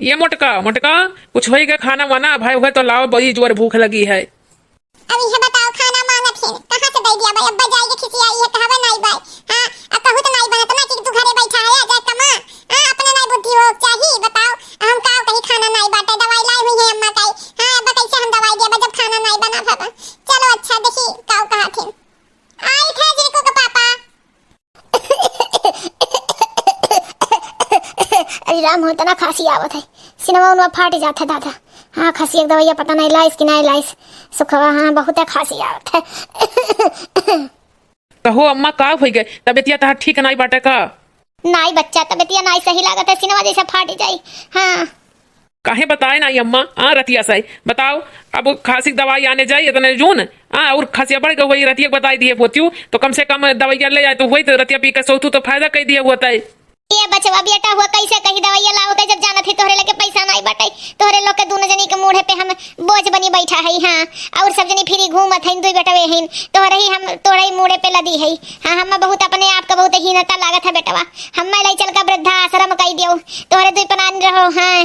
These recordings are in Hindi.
ये मोटका मोटका कुछ होएगा खाना वाना भाई हुआ तो लाओ, बड़ी जोर भूख लगी है। अब यह बताओ खाना मांगत है कहां से दे दिया भाई? अब्बा जाएगी खिसी आई है कहवा नहीं भाई। हां अब कहू तो नहीं बनत ना कि तू घरे बैठा है जा कमा। हां अपने नहीं बुद्धि हो चाहिए बताओ। हम का कहीं खाना नहीं बाटे दवाई लाई हुई है अम्मा कई। हां अब्बा कैसे हम दवाई देबा जब खाना नहीं बना पाबा। चलो अच्छा देखी काऊ कहा थे आई थे जिनको का पापा। अरे राम होता ना खांसी आवत है, सिनेमा उनवा फाट जाता दादा। हाँ खांसी एक दवाइया पता नहीं लाइस कि नहीं लाइस सुखवा। हाँ बहुत है खांसी आवत है। कहो अम्मा का हो गए तबियतिया तहार ठीक नहीं बाटे का? नहीं बच्चा तबियतिया नहीं सही लागत है, सिनेमा जैसा फाट जाई। हाँ काहे बताए नहीं अम्मा? हाँ रतिया सही बताओ। अब खांसी दवाई आने जाए इतने जून और खांसी बढ़ गई वही रतिया बताई दिए पोत्यू तो कम से कम दवाइया ले जाए तो वही तो रतिया पी के सोतू तो फायदा कह दिया हुआ है। ये बचवा बेटा हुआ कैसे कहीं दवाइया लाओ के जब जाना थी तोहरे लगे पैसा नहीं बटाई। तोहरे लोग के दोनों जनी के मुंह पे हम बोझ बनी बैठा है। हाँ और सब जनी फिरी घूमत है दुई बेटा वे तोहरे ही मुंह पे लदी है। हाँ हम बहुत अपने आप का बहुत हीनता लागत है बेटवा। हम लाई चल का वृद्धा आश्रम कही दियो तोहरे दुई पनान रहो। हाँ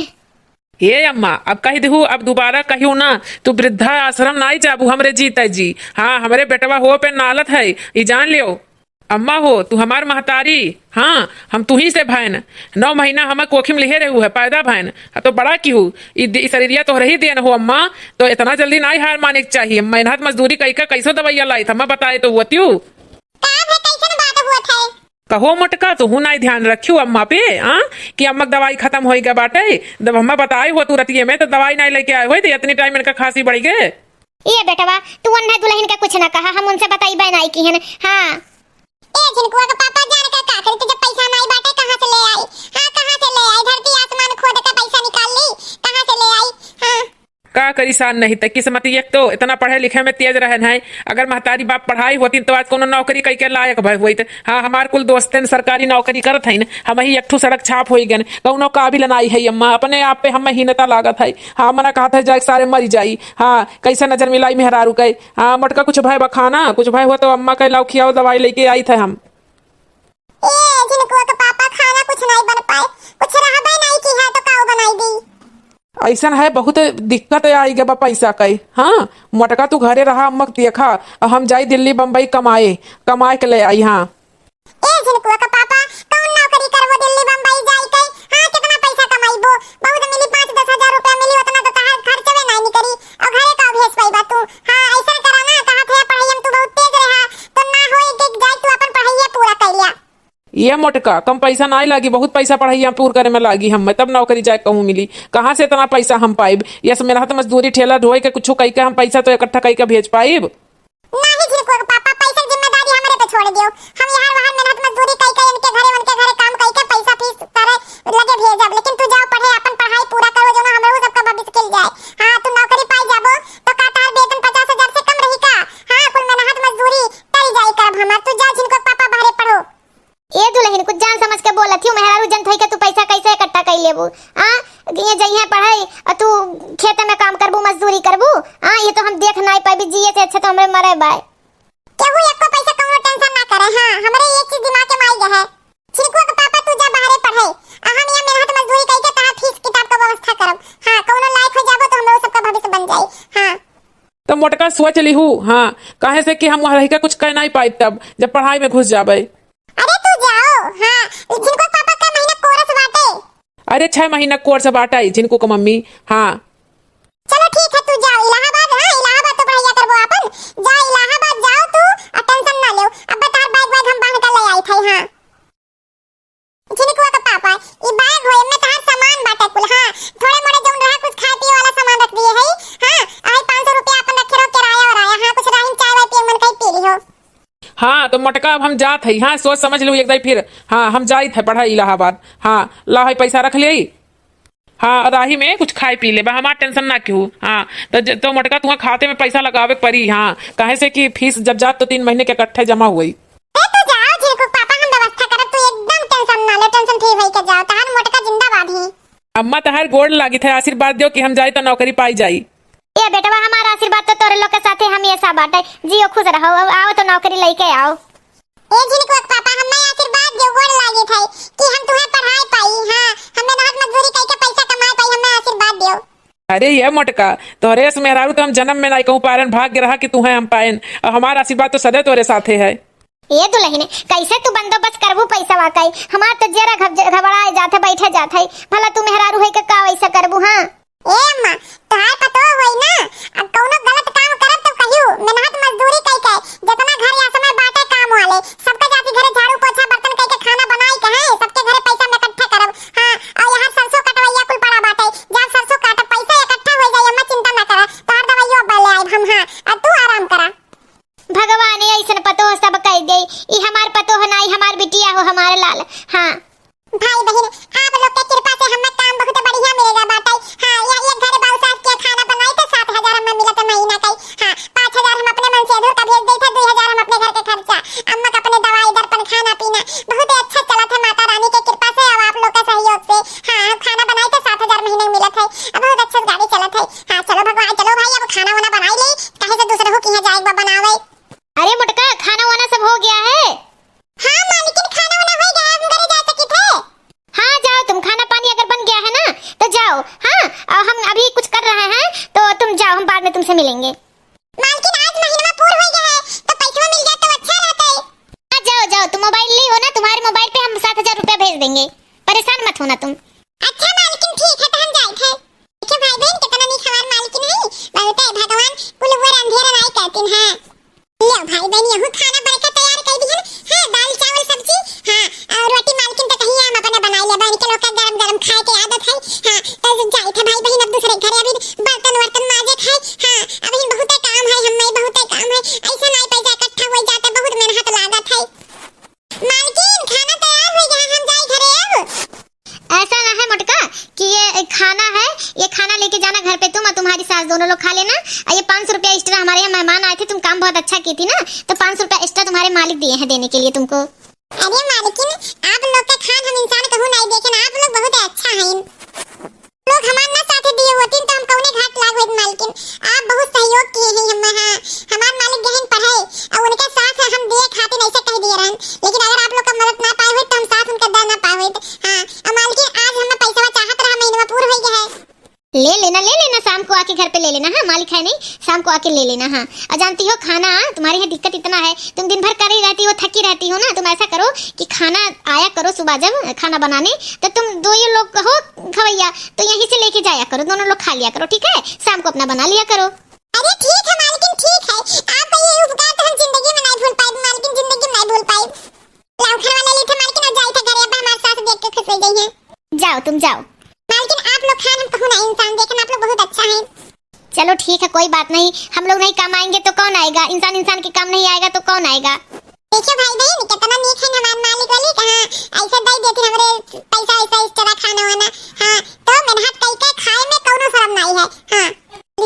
ये अम्मा अब कही दू अब दोबारा कहियो ना तू वृद्धा आश्रम नहीं जाबू हमरे जीता जी। हाँ हमारे बेटवा हो पे नालत है ये जान लियो। अम्मा हो तू हमार महतारी। हाँ हम तू ही से भैन 9 महीना हम कोखिम लिहे रहू है पैदा भैन तो बड़ा की हूँ शरीरिया तो रही देन हो अम्मा तो इतना जल्दी नहीं हार माने के चाहिए। मेहनत मजदूरी कई का कैसो दवाइया लाई था बताए तो हुआ कहो मोटका तो हूँ नहीं ध्यान रखियो अम्मा पे। हाँ कि अम्मा दवाई खत्म हो गया बाटे जब अम्मा बताए हो तू रतिये में तो दवाई नहीं लेके आए हो इतनी टाइम इनका खांसी बढ़ गए। ये बेटवा तू अन्ना दुल्हन का कुछ ना कहा हम उनसे बताई बनाई की है। हाँ ए जिनको का पापा जान का का करे तो जब पैसा नहीं बाटे कहां से ले आई? हां कहां से ले आई? धरती आसमान खोद का पैसा निकाल ली कहां से ले आई? हां का करीसान नहीं था किस्मत एक तो इतना पढ़े लिखे में तेज रहन है। अगर महतारी बाप पढ़ाई होती तो आज कोनो नौकरी कई के लायक भाई हुई। हाँ हमार कुल दोस्तन सरकारी नौकरी करत है हम ही एक सड़क छाप हो गए कौनो काबिल नहीं है अम्मा अपने आप पे हम हीनता लागत है। हाँ मना कहा था जाए सारे मरी जाई। हाँ कैसे नजर मिलाई मेहरारू के। हाँ मोटका कुछ भाई बखाना कुछ भाई हुआ तो अम्मा के लाओ खियाओ दवाई लेके आई थे हम। ए जिनको का पापा खाना कुछ नहीं बन पाए कुछ रहबे नहीं की है तो काऊ बनाई दी। ऐसा है बहुत दिक्कत आई गया पैसा कई। हाँ मोटका तू घरे रहा अम्मा देखा हम जाई दिल्ली बम्बई कमाए के ले आई। हाँ ए जिनको का पापा कौन नौकरी करबो दिल्ली बम्बई जाई के? हां कितना पैसा कमाईबो? बहुत मिली 5-10 हजार रुपया मिली उतना तो तहार खर्चवे नहीं करी और घरे का भेज पाईबा तू। हां ऐसा करा ना कहा थे पढ़ाई हम तू बहुत तेज रहा तो ना होई के जाई तू अपन पढ़ाई पूरा कर लिया। ये मोटका कम पैसा नहीं लगी बहुत पैसा पढ़ाई पूर करे में लागी हम तब नौकरी जाए कहूँ मिली कहाँ से इतना पैसा हम पाइब? ये सब मेहनत मजदूरी ठेला ढोए के कुछ कई के हम पैसा तो इकट्ठा कई के भेज पाइब? नहीं जिनको पापा पैसा की जिम्मेदारी हमारे पे छोड़ दियो। हम यहाँ वहाँ मेहनत मजदूरी कई के उनके घरे काम कई के पैसा फीस सारे लगे भेजब लेकिन तू जाओ पढ़े अपन पढ़ाई पूरा करो जो ना हमरो सबका भविष्य खिल जाए। हां तू नौकरी पाई जाबो तो का तार वेतन 50,000 से कम रही का? हां कुल मेहनत मजदूरी करी जाई करब हमार तू जा जिनको पापा बाहरे पढ़ो। ये दुल्हन कुछ जान समझ के बोलत थी मेहरारू जन थई के तू पैसा कैसे इकट्ठा कर लेबू? हां ये जइहे पढ़ाई और तू खेत में काम करबू मजदूरी करबू। हां ये तो हम देख नहीं पाबी जिए से अच्छा तो हमरे मरे बाय केहू एको पैसा कौनो टेंशन ना करे। हां हमरे एक चीज दिमाग में आई है चिरकुआ के पापा तू जा बाहरे पढ़े हम यहां मेहनत मजदूरी कई के तहार फीस किताब का व्यवस्था करब। हां कौनो लायक हो जाबो तो हमरो सबका भविष्य बन जाई। हां तो मोटका सोच ली हूँ। हाँ काहे से कि हम वहाँ रह के कुछ कह नहीं पाई तब जब पढ़ाई में घुस जाबे। अरे तू जाओ। हां जिनको पापा का महीना कोर्स बाटे। अरे 6 महीना कोर्स बाटा है जिनको को मम्मी। हाँ चलो ठीक है तू जाओ इलाहाबाद। हां इलाहाबाद तो पढ़ाई करबो अपन जा इलाहाबाद जाओ तू और टेंशन ना लो अब तार बैग हम बांध कर ले आई थे। हां जिनको का पापा ई बैग होए में तार सामान बाटे कुल। हां थोड़े मोड़े जौन रहा कुछ खाए पिए वाला सामान रख दिए है। हां आई 500 रुपया अपन रखे रहो किराया और आया। हां कुछ राहिन चाय वाय पिए मन कहीं पी लियो। हाँ तो मोटका अब हम जात है। हाँ सोच समझ लो एक दाई फिर। हाँ हम जाई थे पढ़ाई इलाहाबाद। हाँ ला है पैसा रख ले। हाँ राही में कुछ खाए पी ले हमार टेंशन ना क्यों। हाँ तो मोटका तुम्हारे खाते में पैसा लगावे पड़ी। हाँ कहे से कि फीस जब जात तो 3 महीने के इकट्ठे जमा हुई। तू जाओ जिनको पापा हम व्यवस्था करब तू एकदम टेंशन ना ले टेंशन फ्री होई के जाओ तहार मोटका जिंदाबाद ही। अम्मा तहार गोड़ लागी थे आशीर्वाद दो कि हम जाए तो नौकरी पाई जाई। ये बेटवा हमारा आशीर्वाद तो तोरे लोग के साथे हमेशा बाटे जियो खुश रहो आओ तो नौकरी लेके आओ। ए जिनको पापा हमें आशीर्वाद दे गोड़ लागी थे कि हम तुम्हें पढ़ाई पाई। हां हमें मेहनत मजदूरी कई के पैसा कमाए पाई अरे ये मोटका तोहरे से मेहरारू तो हम जन्म में नहीं कहूँ पारन भाग्य रहा कि तू है हम पायन और हमारा आशीर्वाद तो सदैव तोरे साथे है। ये दुल्हन कैसे तू बंदोबस्त करबू पैसा वाकई हमार तो जरा घबराए जाते बैठे जाते भला तू मेहरारू है का वैसा करबू। हाँ ए अम्मा तोहार पतो होई ना अब कौनो गलत काम करब तो कहियो मेहनत मजदूरी कई के जितना घर या समय बाटे काम वाले सबका जाति घरे झाड़ू पोछा बर्तन कई के खाना बनाई के है सबके घरे पैसा में इकट्ठा करब। हां और यहाँ सरसों कटवैया कुल पड़ा बाटे जब सरसों काटब पैसा इकट्ठा हो जाई अम्मा चिंता ना कर तोहार दवाइयो बले आइब हम। हां अब तू आराम करा भगवान ऐसा पतो हो सब कह दे ई हमार पतो हो नहीं हमार बिटिया हो हमारे लाल। हाँ भाई बहन आप लोग के कृपा से हमें काम बहुत बढ़िया मिलेगा बाटे। हां या एक घर बाऊ सास के खाना बनाई तो 7000 हमें मिला तो महीना का। हां 5000 हम अपने मन से इधर का भेज देते 2000 हम अपने घर के खर्चा अम्मा का अपने दवाई दर्पण खाना पीना बहुत अच्छा चला था माता रानी की कृपा से और आप लोग का सहयोग से। हां खाना बनाई तो 7000 महीने मिला था बहुत अच्छा गाड़ी चला था। हां चलो भगवान चलो भाई अब खाना वाना बनाई ले कहीं से दूसरे को किया जाएगा बनावे। अरे मुटका खाना वाना सब हो गया है। हां मालिकिन खाना वाना हो गया हम घरे जा सके थे। हाँ जाओ तुम खाना पानी अगर बन गया है ना तो जाओ। हाँ और हम अभी कुछ कर रहे हैं तो तुम जाओ हम बाद में तुमसे मिलेंगे। मालकिन आज महीना पूरा हो गया है तो पैसा मिल जाए तो अच्छा रहता है। हाँ जाओ जाओ तुम मोबाइल ली हो ना तुम्हारे मोबाइल पे हम 7000 रुपया भेज देंगे परेशान मत होना तुम। अच्छा मालकिन ठीक है तो हम जाए थे। देखिए भाई बहन कितना नहीं हमारे मालकिन है बहुत है भगवान कुल वो अंधेरा नहीं कहते हैं। लो भाई बहन यहू खाना बरका तैयार कर दी है। हां दाल चावल सब्जी हां और रोटी मालकिन तो कहीं हम अपने बना ले बहन के लोग का गरम गरम खाए के आदत है। हां तो जाए थे भाई बहन अब दूसरे घरे अभी बर्तन वर्तन माजे थे। हां अभी बहुत काम है हमें बहुत काम है ऐसा नहीं पैसा इकट्ठा हो जाता बहुत मेहनत लागत है। मालकिन खाना तैयार हो गया हम जाए घरे अब। ऐसा ना है मुटका कि ये खाना है ये खाना लेके जाना घर पे तुम और तुम्हारी सास दोनों लोग खा लेना और ये 500 रुपया एक्स्ट्रा हमारे यहाँ मेहमान आए थे तुम काम बहुत अच्छा की थी ना तो 500 रुपया एक्स्ट्रा तुम्हारे मालिक दिए हैं देने के लिए तुमको। अरे मालकिन आप लोग का खान हम इंसान कहूँ नहीं देखे ना आप लोग बहुत अच्छा हैं लोग हमारे ना साथे दिए होती तो हम कौने घाट लाग होत मालकिन आप बहुत सहयोग किए हैं हम। हाँ हमारे मालिक गहन पर है और उनके साथ हम दिए खाते नहीं से कह दिए रहन लेकिन अगर आप लोग का मदद ना पाए हुए तो हम साथ उनका दर ना पाए हुए। हाँ और मालकिन आज हमें पैसा चाहत रहा महीना पूरा हो गया है ले लेना शाम को आके घर पे ले लेना। हाँ मालिक है नहीं शाम को आके ले लेना। हाँ और जानती हो खाना तुम्हारे यहाँ दिक्कत इतना है तुम दिन भर कर ही रहती हो थकी रहती हो ना तुम ऐसा करो कि खाना आया करो सुबह जब खाना बनाने तो तुम दो ही लोग हो खवैया तो यहीं से लेके जाया करो दोनों लोग खा लिया करो ठीक है शाम को अपना बना लिया करो। अरे ठीक है मालकिन ठीक है आपका ये उपकार तो हम जिंदगी में नहीं भूल पाए मालकिन जिंदगी में नहीं भूल पाए। लाओ खाना वाला ले थे मालकिन और जाए थे घरे अब हमारे साथ देख के खुश हो गई हैं। जाओ तुम जाओ मालकिन आप लोग खान हम कहूँ ना इंसान देखना आप लोग बहुत अच्छा है। चलो ठीक है कोई बात नहीं हम लोग नहीं कमाएंगे तो कौन आएगा इंसान के काम नहीं आएगा तो कौन आएगा। देखिए भाई बहन कितना नीक है हमारे मालिक वाली कहां ऐसे दे देते हमरे पैसा ऐसा इस तरह खाना वाना। हां तो मेहनत करके खाए में कोनो शर्म नहीं है। हां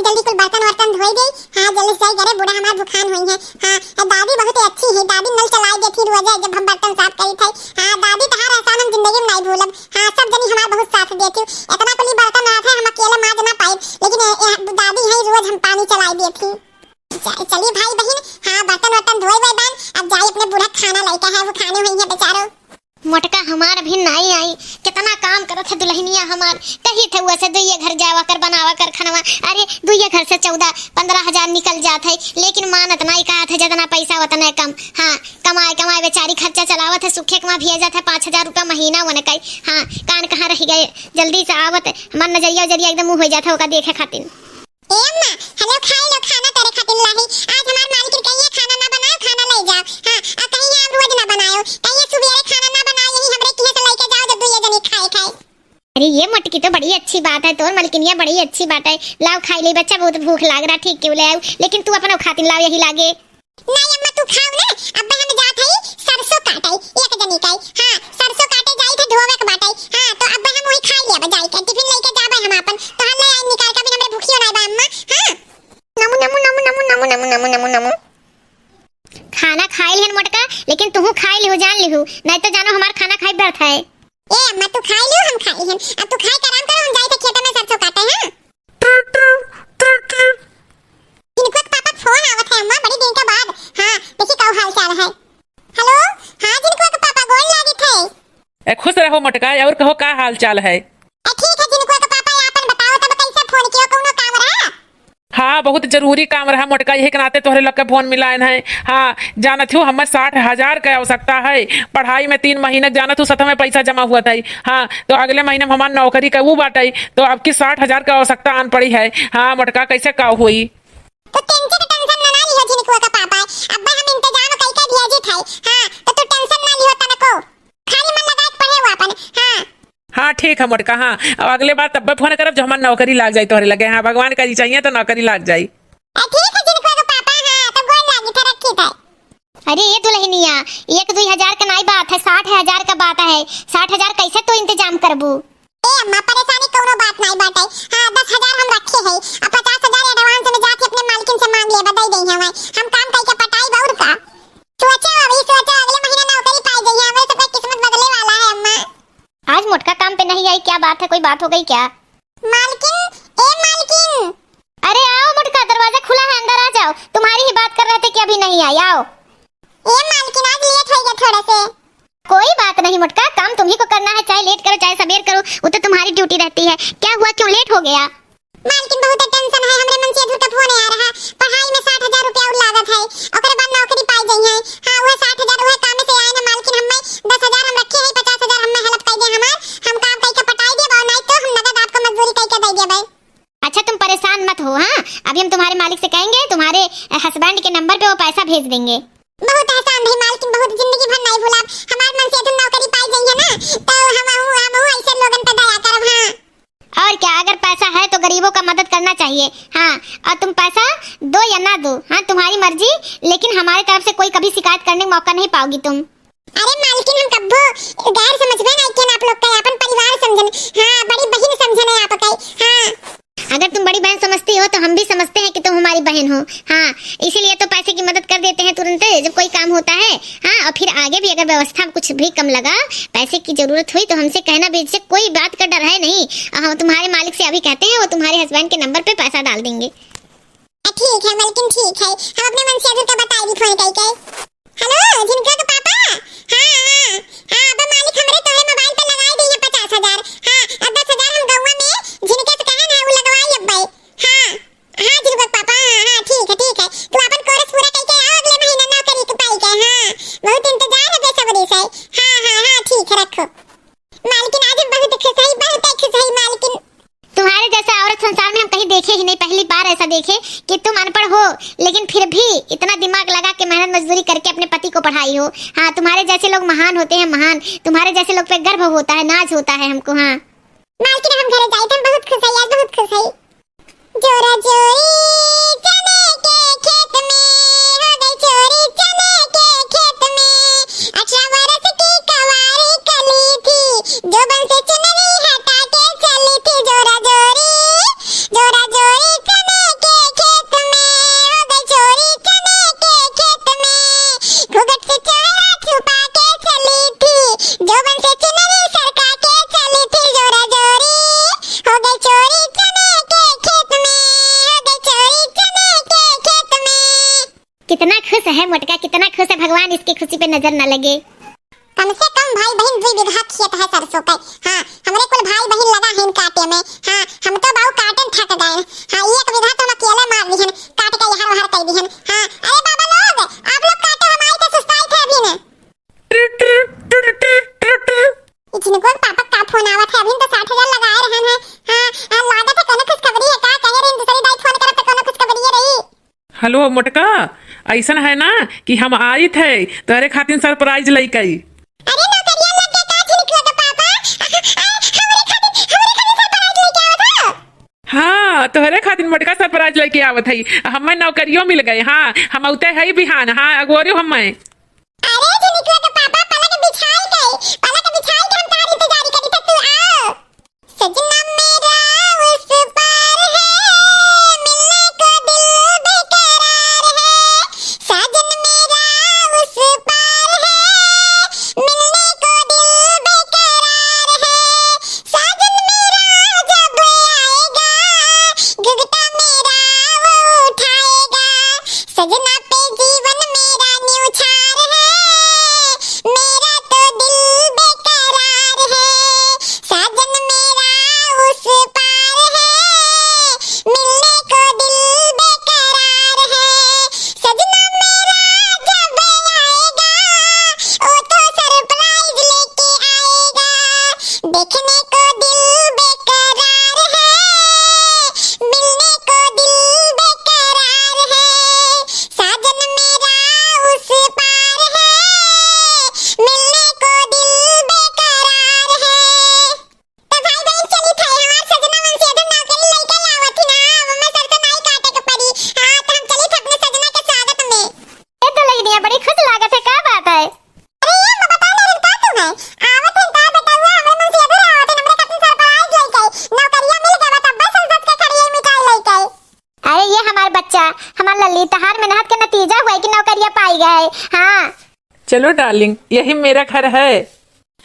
जल्दी कुल बर्तन वर्तन धोई गई। हां जल्दी से घरे बूढ़ा हमार भूखान हुई है। हां दादी बहुत अच्छी है दादी नल चलाई देती रोज जब हम बर्तन साफ करी थे। हां दादी तहार एहसान हम जिंदगी में नहीं भूलब। हां सब जनी हमार बहुत साथ देती इतना कुल बर्तन रहा था हम अकेले माज ना पाए लेकिन दादी है रोज हम पानी चलाई देती। चलिए भाई बहन हाँ बर्तन वर्तन धोए हुए बहन अब जाइए अपने बूढ़ा खाना लेके है वो खाने हुई है बेचारो। मोटका हमार भी नहीं आई कितना काम करत है दुल्हनिया हमार कही थे वैसे दुइये घर जावा कर बनावा कर खाना अरे दुइये घर से 14-15 हजार निकल जात है लेकिन मानत नहीं कहा था जितना पैसा उतना कम। हाँ कमाए बेचारी खर्चा चलावत है सुखे कमा भेजा था 5000 रुपया महीना वन कई। हाँ कान कहाँ रह गए जल्दी से आवत हमार नजरिया एकदम मुँह हो जाता होगा देखे खातिर। ए अम्मा हेलो खाई लो खाना तेरे खातिर लाही आज हमार मालिक कहिए खाना ना बनाओ खाना ले जाओ। हां और कहीं आप रोज ना बनाओ कहीं सुबह खाना ना बनाओ यही हमरे किए से लेके जाओ जब दुइये जनी खाए। अरे ये मटकी तो बड़ी अच्छी बात है तोर मलकिनिया बड़ी अच्छी बात है लाओ खाई ले बच्चा बहुत भूख लाग रहा ठीक क्यों ले आऊ लेकिन तू अपना खातिर लाओ यही लागे। नहीं अम्मा तू खाओ ना अब हम जात हई सरसों काटई एक जनी काई। हां सरसों काटे जाई थे धोवे के बाटई। हां तो अब हम वही खा लिया जाई के टिफिन लेके जाबे हम अपन तो हम ले आई निकाल के भी हमरे भूखियो नहीं बा अम्मा। हां नमु खाना खाए लिहन मोटका लेकिन तू खाए लिहो जान लिहो नहीं तो जानो हमार खाना खाई व्रत है। ए अम्मा तू खाई लियो हम खाई हन अब तू खाई कर आराम कर हम जाई थे खेत में सरसों काटे। हां इनको पापा फोन आवत है अम्मा बड़ी दिन के बाद। हां देखी का हाल चाल है। हेलो हां जिनको पापा गोल लागी थे खुश रहो मटका और कहो का हाल चाल है। ठीक है जिनको पापा अपन बताओ तब कैसे फोन कियो हाँ बहुत जरूरी काम रहा मोटका, यही के नाते तोहरे लग के फोन मिलायन है। हाँ जानत हूँ हमर 60,000 के आवश्यकता है। पढ़ाई में 3 महीने जानत हूँ सतह में पैसा जमा हुआ था। हाँ तो अगले महीने में हमार नौकरी का वो बाटे, तो अब की 60,000 की आवश्यकता आन पड़ी है। हाँ मोटका कैसे का हुई? तो टेंशन ना लियो जिनको का पापा, अब्बा हम इंतजाम कई का दिया जी थाई। हां तो तू टेंशन ना लियो तनको, खाली मन लगा के पढ़े हो अपन। हां हाँ ठीक है मोटका। हाँ अब अगले बार तब फोन करब जब हमार नौकरी लाग जाए तोहरे लगे। हाँ भगवान का जी चाहिए तो नौकरी लाग जाए। ठीक है जिनको का पापा। हां तो गोल लागी तरक्की थाई। अरे ये दुल्हनिया 1-2 हजार का नहीं बात है, 60,000 का बात है। 60,000 कैसे तू इंतजाम करबू? ए अम्मा परेशानी कोनो बात नहीं बाटे। हां 10,000 हम रखे हैं, अब 50,000 एडवांस में जाके अपने मालकिन से मांग लिए, बधाई देंगे हम काम कई के पटाई बाउर का। सोचो अगले महीने नौकरी पाई जाइए, हमारे सब का किस्मत बदले वाला है अम्मा। आज मोटका काम पे नहीं आई, क्या बात है? कोई बात हो गई क्या? मालकिन ए मालकिन। अरे आओ मोटका, दरवाजा खुला है, अंदर आ जाओ। तुम्हारी ही बात कर रहे थे कि अभी नहीं आई, आओ। ए मालकिन आज लेट हो गया थोड़ा से। कोई बात नहीं मोटका, काम तुम्ही को करना है, चाहे लेट करो चाहे सबेर करो, वो तो तुम्हारी ड्यूटी रहती है। क्या हुआ, क्यों लेट हो गया? मालकिन बहुत टेंशन है, हमरे मन से अधूर का फोन आ रहा। पढ़ाई में 60,000 रुपया और लागत है, ओकरे बाद नौकरी पाई जाई है। हां वह 60,000 वह काम से आए ना मालकिन, हमें 10,000 हम रखे हैं, 50,000 हमें हेल्प कर दे हमार, हम काम कई के पटाई दे और नहीं तो हम नगद आपको मजदूरी कई के दे देबे। अच्छा तुम परेशान मत हो। हाँ अभी हम तुम्हारे मालिक से कहेंगे, तुम्हारे हस्बैंड के नंबर पे वो पैसा भेज देंगे। बहुत आसान है मालकिन, बहुत जिंदगी भर नहीं भूला। हमार मन से अधूर नौकरी पाई जाई है ना, तो हम ऐसे लोगन पे दया करब। हां और क्या, अगर पैसा है तो गरीबों का मदद करना चाहिए। हाँ और तुम पैसा दो या ना दो, हाँ तुम्हारी मर्जी, लेकिन हमारी तरफ से कोई कभी शिकायत करने का मौका नहीं पाओगी तुम। अरे मालकिन हम कब्बो गैर समझबे नहीं के आप लोग का, अपन परिवार समझन। हां बड़ी बहन समझन है आप का। हां अगर तुम बड़ी बहन समझती हो तो हम भी समझते हैं कि तुम हमारी बहन हो। हाँ इसीलिए तो पैसे की मदद कर देते हैं तुरंत जब कोई काम होता है। हाँ और फिर आगे भी अगर व्यवस्था में कुछ भी कम लगा, पैसे की जरूरत हुई तो हमसे कहना, बेझिझक कोई बात का डर है नहीं। हम तुम्हारे मालिक से अभी कहते हैं, वो तुम्हारे हस्बैंड के नंबर पे पैसा डाल देंगे। ठीक है मालकिन ठीक है, हम अपने मन से अधूर का बताई दी फोन कई के। हेलो जिनका का पापा। हां अब मालिक हमरे तोरे मोबाइल पे लगाई दी है 50,000। हां अब 10,000 हम गौवा में जिनके से कहन है वो लगवाई अब्बे। हां जिनका पापा। हां ठीक है तू अपन कोर्स पूरा कई के आओ, अगले महीने नौकरी के पाई के। हां बहुत इंतजार है बेसब्री से। हां ठीक है रखो। मालकिन आज हम बहुत खुश है मालकिन। तुम्हारे जैसा औरत संसार में हम कहीं देखे ही नहीं, पहली बार ऐसा देखे कि तुम अनपढ़ हो लेकिन फिर भी इतना दिमाग लगा के मेहनत मजदूरी करके अपने पति को पढ़ाई हो। हाँ तुम्हारे जैसे लोग महान होते हैं, महान। तुम्हारे जैसे लोग पे गर्व होता है, नाज होता है हमको। हाँ मालकिन हम घरे जाए थे, हम बहुत खुश है यार, बहुत खुश है। जोरा जोरी चने के खेत में हो गई चोरी, चने के खेत में 18 वर्ष की कवारी कली थी, जो बन से चुनरी हटा के चली थी। जोरा जोरी चने के खेत में हो गई चोरी, चने के खेत में घुघट से चेहरा छुपा के चली थी, जो बन से चुनरी सरका के चली थी। जोरा जोरी हो गई चोरी चने के खेत में, हो गई चोरी चने के खेत में। कितना खुश है मोटका, कितना खुश है, भगवान इसकी खुशी पे नजर न लगे। कम से कम भाई बहन 2 बीघा खेत है सरसों का। हाँ हमरे कुल भाई बहन लगा है इन काटे में। हाँ हम तो बाऊ काटन थक गए। हाँ 1 बीघा तो हम अकेले मार दिहन, काट के यहाँ वहाँ कर दिहन। हाँ अरे बाबा लोग आप लोग काटो, हमारी तो सुस्ताई थे अभी ने। इतने पापा का फोन आवत है, अभी तो 60,000 लगाए रहन है। हाँ लागत है कोनो खुशखबरी है का, कहे रे दूसरी दाई फोन करब तो कोनो खुशखबरी रही। हेलो मोटका, ऐसा है ना कि हम आई थे तोहरे खातिर सरप्राइज लइकई। अरे नौकरिया लग गया का झिनकुआ का पापा। हमरे खातिर सरप्राइज लेके आवत है। हाँ तोहरे खातिर मोटका सरप्राइज लेके आवत है। हमें नौकरियों मिल गए। हाँ हम औते है बिहान। हाँ अगोरियो हमें। अरे झिनकुआ का पापा पलक बिछाई गई, पलक बिछाई के हम तारी इंतजार करी तक तू आओ। सजना मेरा उस पार है, मिलने को दिल बेकरार है। साजन मेरा उस पार है, मिलने को दिल बेकरार है। साजन मेरा जब आएगा, घुघटा मेरा वो उठाएगा। सजना पे जीवन मेरा न्यूछा चलो डार्लिंग, यही मेरा घर है।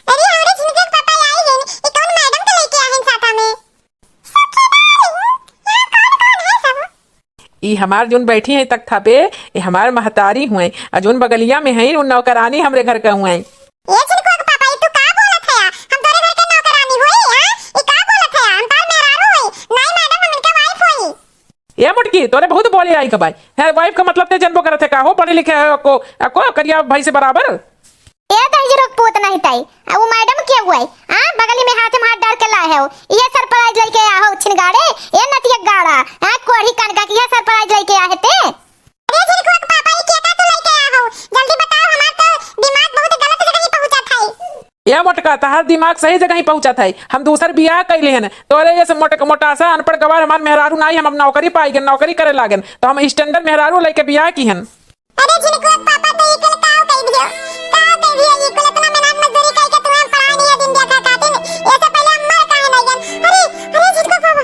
अरे हमारे झिनके के पापा आई गए ये कौन मैडम के लेके आए हैं साथा में सखी डार्लिंग यहाँ कौन है सब ये हमार जोन बैठी है तख्ता पे, ये हमार महतारी हुए, और जोन बगलिया में है उन नौकरानी हमरे घर का हुए। ये झिनको के पापा ये तू का बोलत है हम तोरे घर के नौकरानी होई हां ये का बोलत है हम तार मेहरारू होई नहीं मैडम हम इनका वाइफ होई। ये मुटकी तोरे बहुत बोले आई कबाई है, वाइफ का मतलब ते जनबो करत है का हो, पढ़े लिखे है को करिया भाई से बराबर। ये दही रोक पोत नहीं ताई वो मैडम क्या हुआ है? हां बगली में हाथ डाल के लाए हो ये सरप्राइज लेके आया हो छिनगाड़े ये नतिया गाड़ा हां कोढ़ी कनका की ये सरप्राइज लेके आए थे। अरे झिनको के पापा ये क्या तू लेके आया हो जल्दी बताओ हमार तो दिमाग बहुत गलत जगह ही पहुंचा था। ये मोटका तहार दिमाग सही जगह ही पहुंचा था। हम दूसर बियाह कैले हन तोरे ये मोटा सा अनपढ़ गवार हमार मेहरारू नहीं, हम अब नौकरी पाई गन नौकरी करे लागन तो हम स्टैंडर्ड मेहरारू लेके बियाह की हन। अरे झिनको के पापा तो ये कल काव कह दियो ये कल इतना मेहनत मजदूरी करके तुम्हें पढ़ा नहीं है दिन देखा खातिर ये से पहले अम्मा काहे नहीं गन। अरे झिनको पापा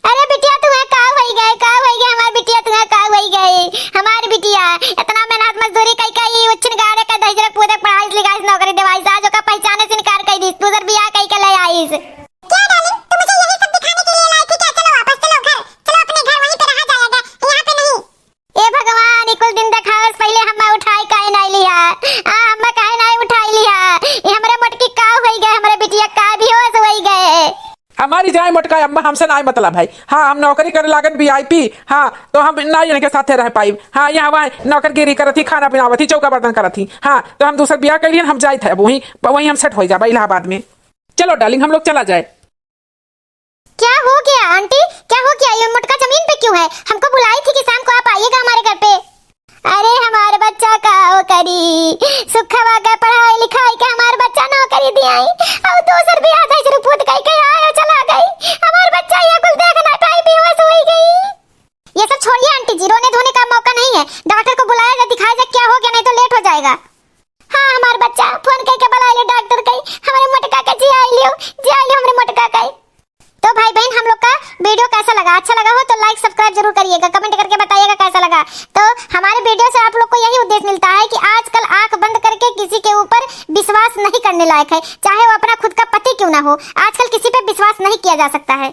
अरे बिटिया तुम्हें का होई गए हमार बिटिया तुम्हें का होई गए हमार बिटिया इतना मेहनत मजदूरी कई उछन गाड़े का दही रोक पोत पढ़ाई लिखाई नौकरी देवाई आज का पहचाने से इनकार कर दी तू बियाह कई के ले आईस। क्या डार्लिंग तुम मुझे यही सब दिखाने के लिए लाई थी क्या? चलो वापस चलो घर चलो अपने घर वहीं पे रहा जाएगा यहाँ पे नहीं। ए भगवान कुल दिन दिखावस पहले हम उठाई काहे नहीं लिया हम काहे नहीं उठाई लिया ये हमरे मटकी का होई गए हमरे बिटिया का भी होस होई गए। हमारी जाए मोटका अम्मा हमसे ना मतलब है। हाँ हम नौकरी करे लागन वीआईपी, हाँ तो हम ना इनके साथे रह पाई। हाँ यहाँ वहाँ नौकरगिरी करत थी खाना पीनावत थी चौका बर्तन करत थी। हाँ तो हम दूसर बियाह कर लिए हम जाए थे वहीं हम सेट हो जाए इलाहाबाद में। चलो डार्लिंग हम लोग चला जाए। क्या हो गया आंटी क्या हो गया ये मुटका जमीन पे क्यों है? हमको बुलाई थी कि शाम को आप आइएगा हमारे घर पे। अरे हमारे बच्चा का हो करी सुखवा का पढ़ाई लिखाई का हमारे बच्चा नौकरी दियाई और दूसर भी आधा से रुपूत कई के आया चला गई हमारे बच्चा ये कुल देख ना पाई बेहोश हो गई। ये सब छोड़िए आंटी जी रोने धोने का मौका नहीं है डॉक्टर को बुलाया जा दिखाया जा क्या हो गया नहीं तो लेट हो जाएगा। हाँ हमारे बच्चा फोन करके बुला ले डॉक्टर कई हमारे मोटका का जी आई लियो हमारे मोटका का। तो भाई बहन हम लोग का वीडियो कैसा लगा? अच्छा लगा हो तो लाइक सब्सक्राइब जरूर करिएगा कमेंट करके बताइएगा कैसा लगा। तो हमारे वीडियो से आप लोग को यही उद्देश्य मिलता है कि आजकल आंख बंद करके किसी के ऊपर विश्वास नहीं करने लायक है चाहे वो अपना खुद का पति क्यों ना हो आजकल किसी पे विश्वास नहीं किया जा सकता है।